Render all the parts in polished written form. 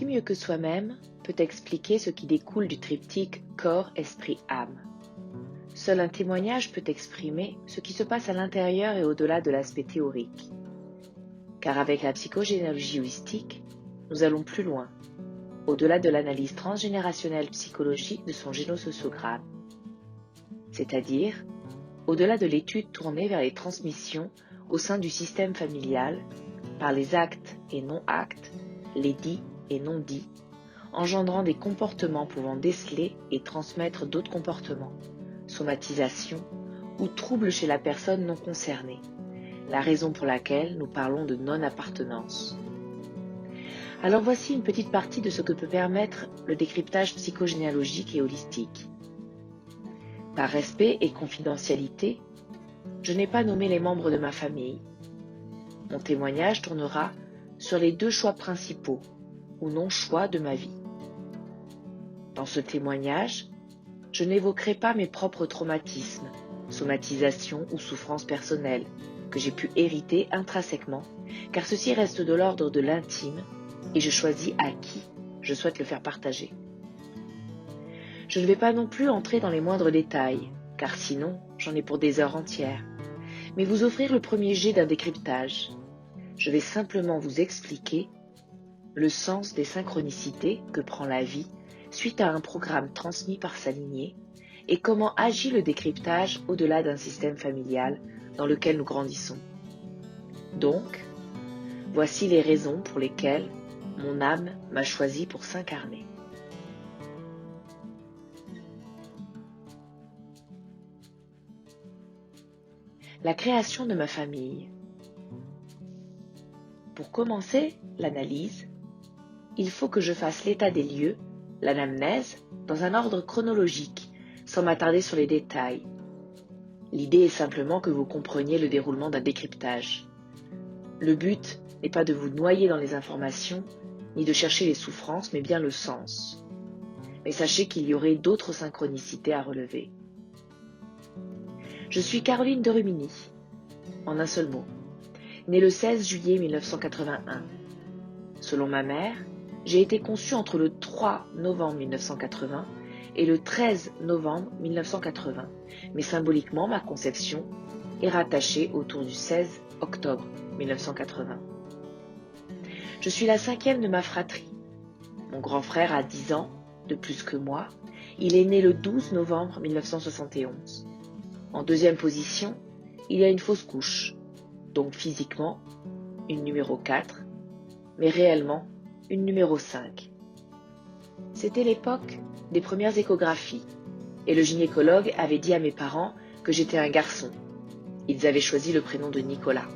Qui mieux que soi-même peut expliquer ce qui découle du triptyque corps, esprit, âme? Seul un témoignage peut exprimer ce qui se passe à l'intérieur et au-delà de l'aspect théorique. Car avec la psychogénéalogie holistique, nous allons plus loin, au-delà de l'analyse transgénérationnelle psychologique de son génosociogramme, c'est-à-dire au-delà de l'étude tournée vers les transmissions au sein du système familial, par les actes et non-actes, les dits et non-dits, engendrant des comportements pouvant déceler et transmettre d'autres comportements, somatisation ou troubles chez la personne non concernée, la raison pour laquelle nous parlons de non-appartenance. Alors voici une petite partie de ce que peut permettre le décryptage psychogénéalogique et holistique. Par respect et confidentialité, je n'ai pas nommé les membres de ma famille. Mon témoignage tournera sur les 2 choix principaux, ou non-choix de ma vie. Dans ce témoignage, je n'évoquerai pas mes propres traumatismes, somatisations ou souffrances personnelles que j'ai pu hériter intrinsèquement, car ceci reste de l'ordre de l'intime et je choisis à qui je souhaite le faire partager. Je ne vais pas non plus entrer dans les moindres détails, car sinon j'en ai pour des heures entières, mais vous offrir le premier jet d'un décryptage. Je vais simplement vous expliquer le sens des synchronicités que prend la vie suite à un programme transmis par sa lignée et comment agit le décryptage au-delà d'un système familial dans lequel nous grandissons. Donc, voici les raisons pour lesquelles mon âme m'a choisi pour s'incarner. La création de ma famille. Pour commencer l'analyse, il faut que je fasse l'état des lieux, l'anamnèse, dans un ordre chronologique, sans m'attarder sur les détails. L'idée est simplement que vous compreniez le déroulement d'un décryptage. Le but n'est pas de vous noyer dans les informations, ni de chercher les souffrances, mais bien le sens. Mais sachez qu'il y aurait d'autres synchronicités à relever. Je suis Caroline de Rumigny, en un seul mot, née le 16 juillet 1981. Selon ma mère, j'ai été conçue entre le 3 novembre 1980 et le 13 novembre 1980, mais symboliquement ma conception est rattachée autour du 16 octobre 1980. Je suis la 5e de ma fratrie. Mon grand frère a 10 ans de plus que moi. Il est né le 12 novembre 1971. En 2e position, il y a une fausse couche, donc physiquement une numéro 4, mais réellement une numéro 5. C'était l'époque des premières échographies, et le gynécologue avait dit à mes parents que j'étais un garçon. Ils avaient choisi le prénom de Nicolas.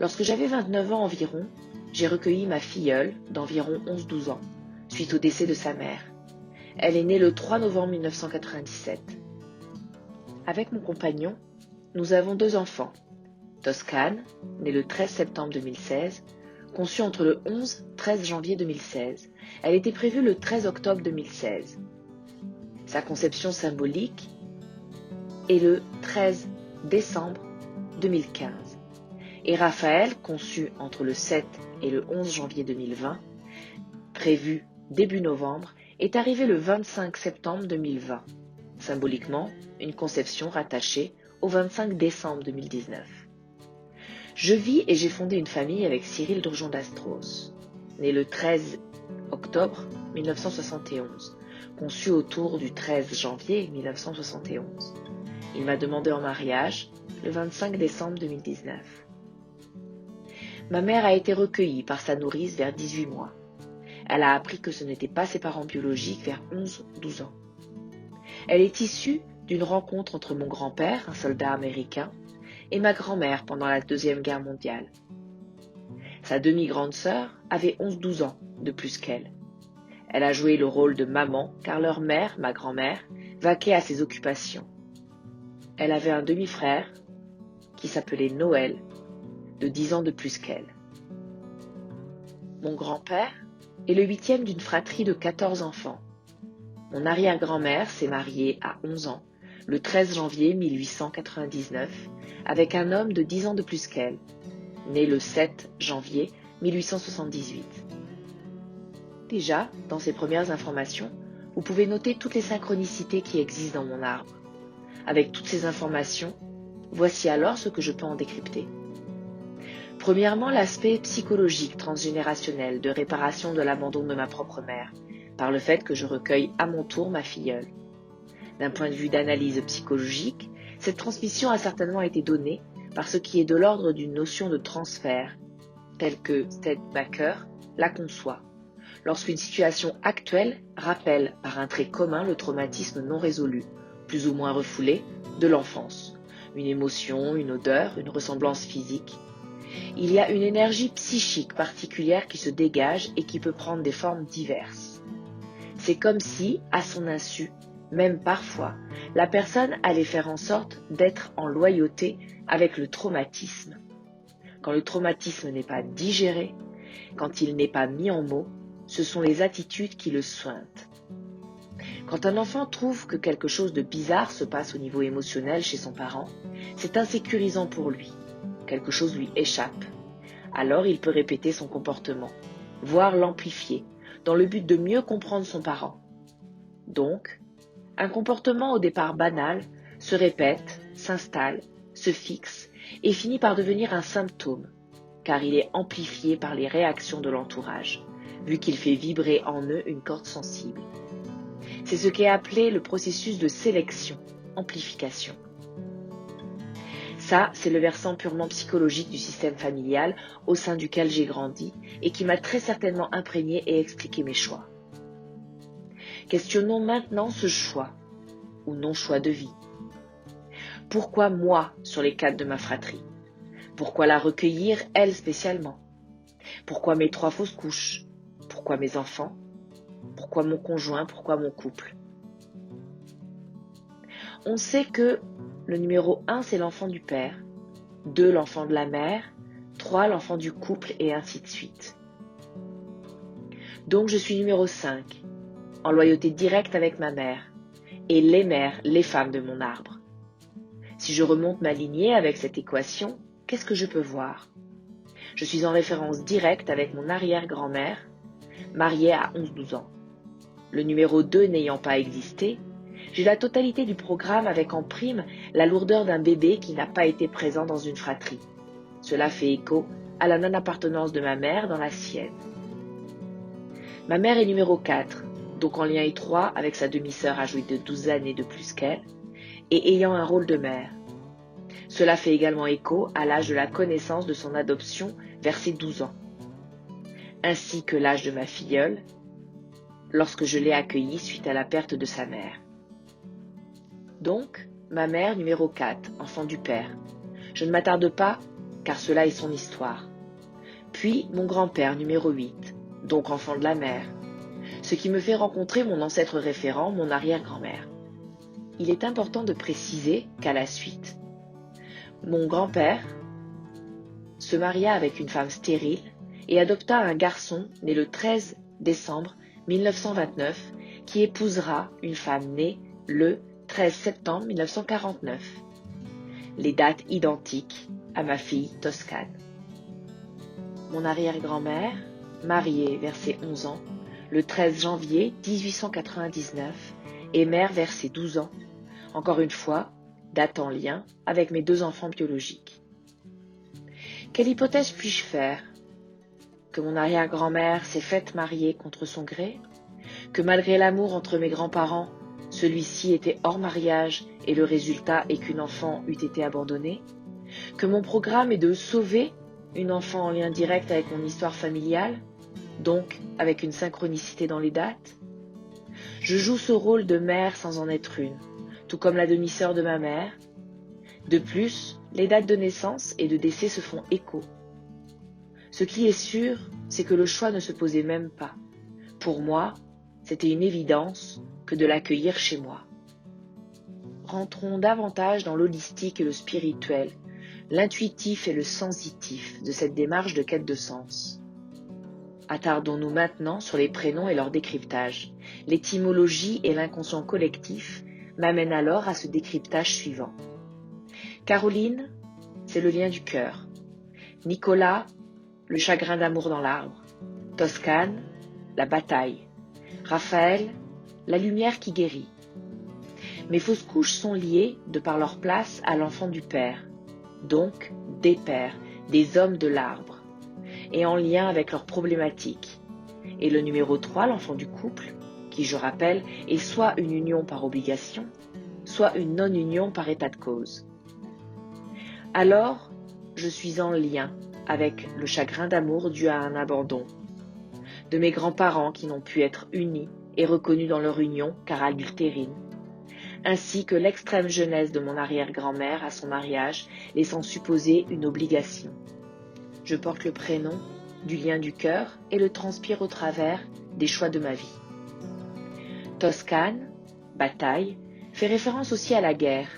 Lorsque j'avais 29 ans environ, j'ai recueilli ma filleule d'environ 11-12 ans, suite au décès de sa mère. Elle est née le 3 novembre 1997. Avec mon compagnon, nous avons 2 enfants. Toscane, née le 13 septembre 2016, conçue entre le 11-13 janvier 2016. Elle était prévue le 13 octobre 2016. Sa conception symbolique est le 13 décembre 2015. Et Raphaël, conçu entre le 7 et le 11 janvier 2020, prévu début novembre, est arrivé le 25 septembre 2020. Symboliquement, une conception rattachée au 25 décembre 2019. Je vis et j'ai fondé une famille avec Cyril Drjon d'Astros, né le 13 octobre 1971, conçu autour du 13 janvier 1971. Il m'a demandé en mariage le 25 décembre 2019. Ma mère a été recueillie par sa nourrice vers 18 mois. Elle a appris que ce n'étaient pas ses parents biologiques vers 11-12 ans. Elle est issue d'une rencontre entre mon grand-père, un soldat américain, et ma grand-mère pendant la Deuxième Guerre mondiale. Sa demi-grande sœur avait 11-12 ans de plus qu'elle. Elle a joué le rôle de maman car leur mère, ma grand-mère, vaquait à ses occupations. Elle avait un demi-frère qui s'appelait Noël, de 10 ans de plus qu'elle. Mon grand-père est le 8e d'une fratrie de 14 enfants. Mon arrière-grand-mère s'est mariée à 11 ans, le 13 janvier 1899, avec un homme de 10 ans de plus qu'elle, né le 7 janvier 1878. Déjà, dans ces premières informations, vous pouvez noter toutes les synchronicités qui existent dans mon arbre. Avec toutes ces informations, voici alors ce que je peux en décrypter. Premièrement, l'aspect psychologique transgénérationnel de réparation de l'abandon de ma propre mère, par le fait que je recueille à mon tour ma filleule. D'un point de vue d'analyse psychologique, cette transmission a certainement été donnée par ce qui est de l'ordre d'une notion de transfert, telle que Steadmaker la conçoit, lorsqu'une situation actuelle rappelle par un trait commun le traumatisme non résolu, plus ou moins refoulé, de l'enfance. Une émotion, une odeur, une ressemblance physique. Il y a une énergie psychique particulière qui se dégage et qui peut prendre des formes diverses. C'est comme si, à son insu, même parfois, la personne allait faire en sorte d'être en loyauté avec le traumatisme. Quand le traumatisme n'est pas digéré, quand il n'est pas mis en mots, ce sont les attitudes qui le suintent. Quand un enfant trouve que quelque chose de bizarre se passe au niveau émotionnel chez son parent, c'est insécurisant pour lui. Quelque chose lui échappe. Alors il peut répéter son comportement, voire l'amplifier, dans le but de mieux comprendre son parent. Donc, un comportement au départ banal se répète, s'installe, se fixe et finit par devenir un symptôme, car il est amplifié par les réactions de l'entourage, vu qu'il fait vibrer en eux une corde sensible. C'est ce qu'est appelé le processus de sélection, amplification. Ça, c'est le versant purement psychologique du système familial au sein duquel j'ai grandi et qui m'a très certainement imprégné et expliqué mes choix. Questionnons maintenant ce choix, ou non-choix de vie. Pourquoi moi sur les 4 de ma fratrie? Pourquoi la recueillir, elle spécialement? Pourquoi mes 3 fausses couches? Pourquoi mes enfants? Pourquoi mon conjoint? Pourquoi mon couple? On sait que le numéro 1, c'est l'enfant du père, 2, l'enfant de la mère, 3, l'enfant du couple, et ainsi de suite. Donc je suis numéro 5, en loyauté directe avec ma mère, et les mères, les femmes de mon arbre. Si je remonte ma lignée avec cette équation, qu'est-ce que je peux voir? Je suis en référence directe avec mon arrière-grand-mère, mariée à 11-12 ans. Le numéro 2 n'ayant pas existé, j'ai la totalité du programme avec en prime la lourdeur d'un bébé qui n'a pas été présent dans une fratrie. Cela fait écho à la non-appartenance de ma mère dans la sienne. Ma mère est numéro 4, donc en lien étroit avec sa demi-sœur âgée de 12 années de plus qu'elle, et ayant un rôle de mère. Cela fait également écho à l'âge de la connaissance de son adoption vers ses 12 ans, ainsi que l'âge de ma filleule, lorsque je l'ai accueillie suite à la perte de sa mère. Donc, ma mère numéro 4, enfant du père. Je ne m'attarde pas, car cela est son histoire. Puis, mon grand-père numéro 8, donc enfant de la mère. Ce qui me fait rencontrer mon ancêtre référent, mon arrière-grand-mère. Il est important de préciser qu'à la suite, mon grand-père se maria avec une femme stérile et adopta un garçon né le 13 décembre 1929 qui épousera une femme née le 13 septembre 1949. Les dates identiques à ma fille Toscane. Mon arrière-grand-mère, mariée vers ses 11 ans, le 13 janvier 1899, et mère vers ses 12 ans, encore une fois, date en lien avec mes 2 enfants biologiques. Quelle hypothèse puis-je faire? Que mon arrière-grand-mère s'est faite marier contre son gré? Que malgré l'amour entre mes grands-parents, celui-ci était hors mariage et le résultat est qu'une enfant eût été abandonnée? Que mon programme est de sauver une enfant en lien direct avec mon histoire familiale, donc avec une synchronicité dans les dates? Je joue ce rôle de mère sans en être une, tout comme la demi-sœur de ma mère. De plus, les dates de naissance et de décès se font écho. Ce qui est sûr, c'est que le choix ne se posait même pas. Pour moi, c'était une évidence que de l'accueillir chez moi. Rentrons davantage dans l'holistique et le spirituel, l'intuitif et le sensitif de cette démarche de quête de sens. Attardons-nous maintenant sur les prénoms et leur décryptage. L'étymologie et l'inconscient collectif m'amènent alors à ce décryptage suivant. Caroline, c'est le lien du cœur. Nicolas, le chagrin d'amour dans l'arbre. Toscane, la bataille. Raphaël, la lumière qui guérit. Mes fausses couches sont liées, de par leur place, à l'enfant du père, donc des pères, des hommes de l'arbre, et en lien avec leurs problématiques. Et le numéro 3, l'enfant du couple, qui, je rappelle, est soit une union par obligation, soit une non-union par état de cause. Alors, je suis en lien avec le chagrin d'amour dû à un abandon, de mes grands-parents qui n'ont pu être unis et reconnus dans leur union car adultérine, ainsi que l'extrême jeunesse de mon arrière-grand-mère à son mariage, laissant supposer une obligation. Je porte le prénom du lien du cœur et le transpire au travers des choix de ma vie. Toscane, bataille, fait référence aussi à la guerre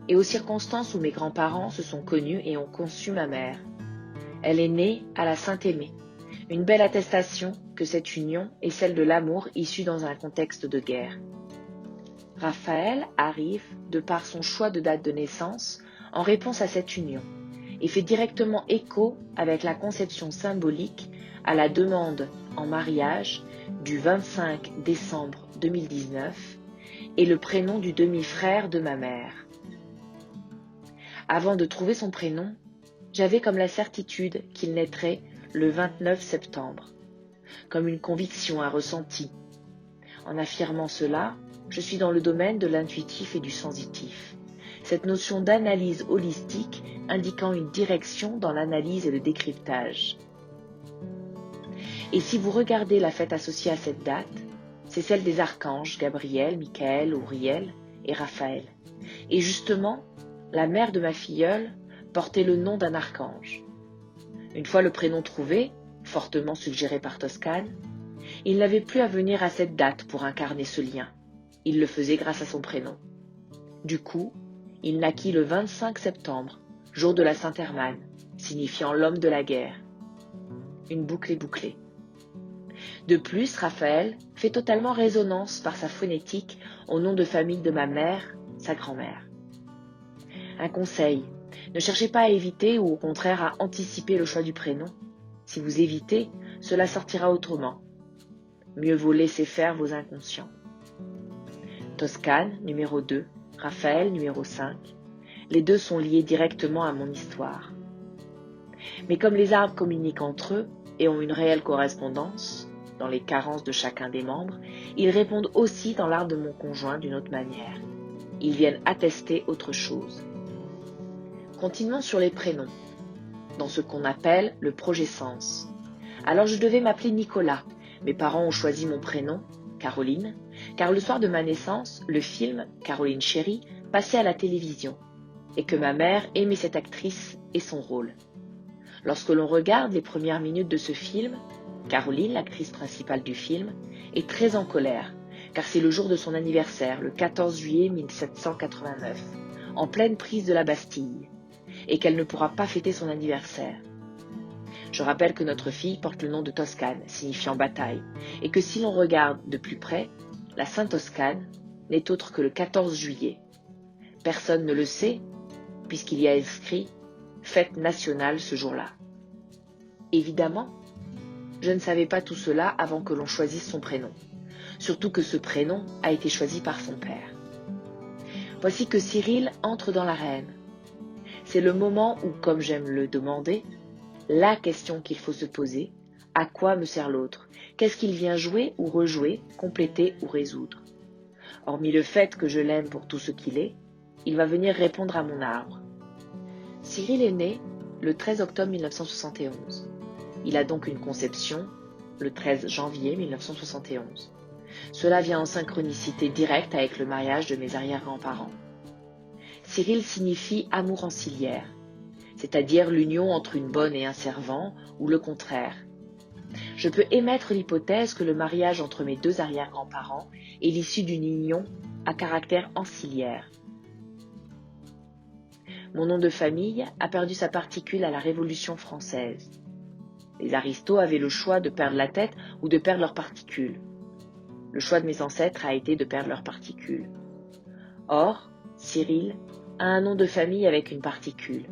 et aux circonstances où mes grands-parents se sont connus et ont conçu ma mère. Elle est née à la Saint-Aimé, une belle attestation que cette union est celle de l'amour issu dans un contexte de guerre. Raphaël arrive, de par son choix de date de naissance, en réponse à cette union, et fait directement écho avec la conception symbolique à la demande en mariage du 25 décembre 2019 et le prénom du demi-frère de ma mère. Avant de trouver son prénom, j'avais comme la certitude qu'il naîtrait le 29 septembre, comme une conviction, un ressenti. En affirmant cela, je suis dans le domaine de l'intuitif et du sensitif, cette notion d'analyse holistique indiquant une direction dans l'analyse et le décryptage. Et si vous regardez la fête associée à cette date, c'est celle des archanges Gabriel, Michael, Uriel et Raphaël. Et justement, la mère de ma filleule portait le nom d'un archange. Une fois le prénom trouvé, fortement suggéré par Toscane, il n'avait plus à venir à cette date pour incarner ce lien. Il le faisait grâce à son prénom. Du coup, il naquit le 25 septembre, jour de la Sainte-Hermane, signifiant l'homme de la guerre. Une boucle est bouclée. De plus, Raphaël fait totalement résonance par sa phonétique au nom de famille de ma mère, sa grand-mère. Un conseil, ne cherchez pas à éviter ou au contraire à anticiper le choix du prénom. Si vous évitez, cela sortira autrement. Mieux vaut laisser faire vos inconscients. Toscane, numéro 2, Raphaël, numéro 5. Les deux sont liés directement à mon histoire. Mais comme les arbres communiquent entre eux et ont une réelle correspondance, dans les carences de chacun des membres, ils répondent aussi dans l'arbre de mon conjoint d'une autre manière. Ils viennent attester autre chose. Continuons sur les prénoms, dans ce qu'on appelle le projet-sens. Alors je devais m'appeler Nicolas. Mes parents ont choisi mon prénom, Caroline, car le soir de ma naissance, le film Caroline Chérie passait à la télévision, et que ma mère aimait cette actrice et son rôle. Lorsque l'on regarde les premières minutes de ce film, Caroline, l'actrice principale du film, est très en colère, car c'est le jour de son anniversaire, le 14 juillet 1789, en pleine prise de la Bastille, et qu'elle ne pourra pas fêter son anniversaire. Je rappelle que notre fille porte le nom de Toscane, signifiant bataille, et que si l'on regarde de plus près, la Saint-Toscane n'est autre que le 14 juillet. Personne ne le sait, puisqu'il y a inscrit « Fête nationale ce jour-là ». Évidemment, je ne savais pas tout cela avant que l'on choisisse son prénom, surtout que ce prénom a été choisi par son père. Voici que Cyril entre dans l'arène. C'est le moment où, comme j'aime le demander, la question qu'il faut se poser, à quoi me sert l'autre? Qu'est-ce qu'il vient jouer ou rejouer, compléter ou résoudre? Hormis le fait que je l'aime pour tout ce qu'il est, il va venir répondre à mon arbre. Cyril est né le 13 octobre 1971. Il a donc une conception le 13 janvier 1971. Cela vient en synchronicité directe avec le mariage de mes arrière-grands-parents. Cyril signifie amour ancillaire, c'est-à-dire l'union entre une bonne et un servant, ou le contraire. Je peux émettre l'hypothèse que le mariage entre mes deux arrière-grands-parents est l'issue d'une union à caractère ancillaire. Mon nom de famille a perdu sa particule à la Révolution française. Les aristos avaient le choix de perdre la tête ou de perdre leurs particules. Le choix de mes ancêtres a été de perdre leurs particules. Or, Cyril a un nom de famille avec une particule.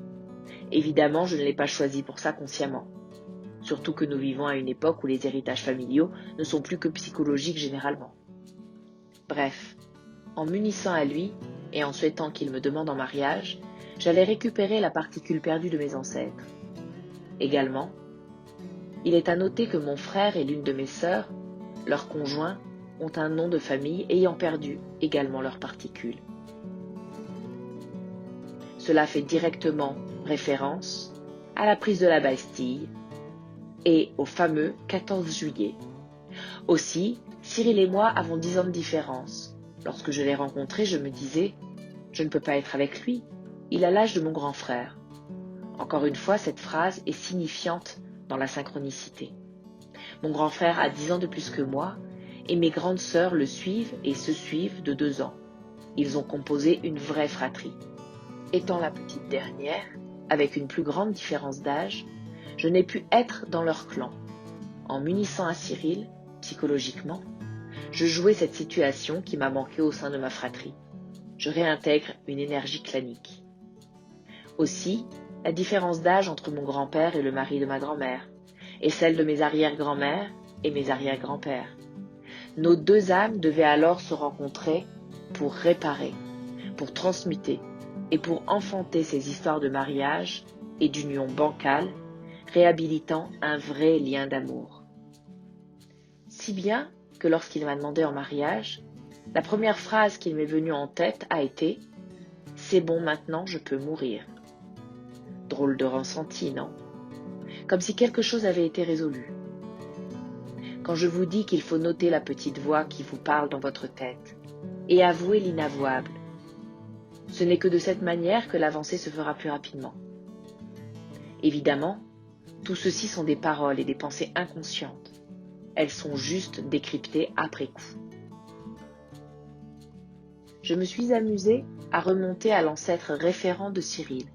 Évidemment, je ne l'ai pas choisi pour ça consciemment. surtout que nous vivons à une époque où les héritages familiaux ne sont plus que psychologiques généralement. Bref, en m'unissant à lui et en souhaitant qu'il me demande en mariage, j'allais récupérer la particule perdue de mes ancêtres. Également, il est à noter que mon frère et l'une de mes sœurs, leurs conjoints, ont un nom de famille ayant perdu également leur particule. Cela fait directement référence à la prise de la Bastille et au fameux 14 juillet. Aussi, Cyril et moi avons 10 ans de différence. Lorsque je l'ai rencontré, je me disais « Je ne peux pas être avec lui, il a l'âge de mon grand frère ». Encore une fois, cette phrase est signifiante dans la synchronicité. Mon grand frère a 10 ans de plus que moi et mes grandes sœurs le suivent et se suivent de 2 ans. Ils ont composé une vraie fratrie. Étant la petite dernière, avec une plus grande différence d'âge, je n'ai pu être dans leur clan. En m'unissant à Cyril, psychologiquement, je jouais cette situation qui m'a manqué au sein de ma fratrie. Je réintègre une énergie clanique. Aussi, la différence d'âge entre mon grand-père et le mari de ma grand-mère, et celle de mes arrière-grand-mères et mes arrière-grands-pères. Nos deux âmes devaient alors se rencontrer pour réparer, pour transmuter et pour enfanter ces histoires de mariage et d'union bancale, réhabilitant un vrai lien d'amour. Si bien que lorsqu'il m'a demandé en mariage, la première phrase qui m'est venue en tête a été « C'est bon, maintenant je peux mourir ». Drôle de ressenti, non? Comme si quelque chose avait été résolu. Quand je vous dis qu'il faut noter la petite voix qui vous parle dans votre tête et avouer l'inavouable, ce n'est que de cette manière que l'avancée se fera plus rapidement. Évidemment, tout ceci sont des paroles et des pensées inconscientes. Elles sont juste décryptées après coup. Je me suis amusée à remonter à l'ancêtre référent de Cyril.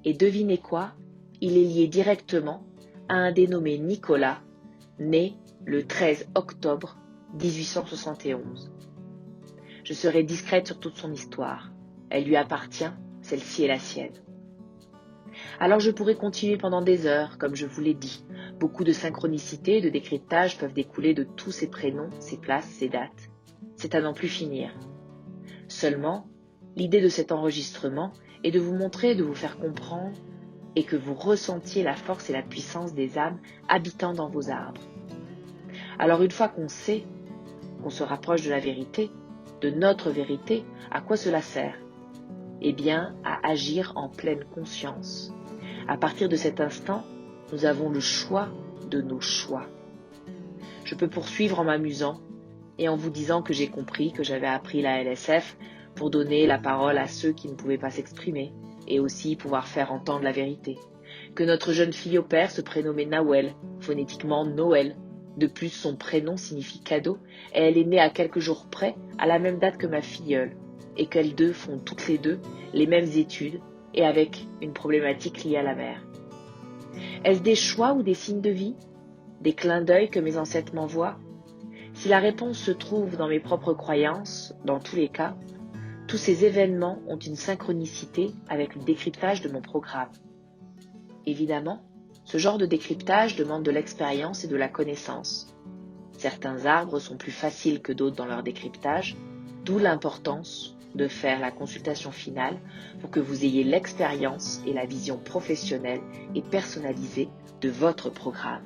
Et devinez quoi? Il est lié directement à un dénommé Nicolas, né le 13 octobre 1871. Je serai discrète sur toute son histoire. Elle lui appartient, celle-ci est la sienne. Alors je pourrais continuer pendant des heures, comme je vous l'ai dit. Beaucoup de synchronicité et de décryptage peuvent découler de tous ces prénoms, ces places, ces dates. C'est à n'en plus finir. Seulement, l'idée de cet enregistrement est de vous montrer et de vous faire comprendre et que vous ressentiez la force et la puissance des âmes habitant dans vos arbres. Alors une fois qu'on sait, qu'on se rapproche de la vérité, de notre vérité, à quoi cela sert? Eh bien, à agir en pleine conscience. À partir de cet instant, nous avons le choix de nos choix. Je peux poursuivre en m'amusant et en vous disant que j'ai compris que j'avais appris la LSF pour donner la parole à ceux qui ne pouvaient pas s'exprimer et aussi pouvoir faire entendre la vérité. Que notre jeune fille au père se prénommait Nawel, phonétiquement Noël. De plus, son prénom signifie cadeau et elle est née à quelques jours près, à la même date que ma filleule, et qu'elles deux font toutes les deux les mêmes études et avec une problématique liée à la mère. Est-ce des choix ou des signes de vie? Des clins d'œil que mes ancêtres m'envoient? Si la réponse se trouve dans mes propres croyances, dans tous les cas, tous ces événements ont une synchronicité avec le décryptage de mon programme. Évidemment, ce genre de décryptage demande de l'expérience et de la connaissance. Certains arbres sont plus faciles que d'autres dans leur décryptage, d'où l'importance de faire la consultation finale pour que vous ayez l'expérience et la vision professionnelle et personnalisée de votre programme.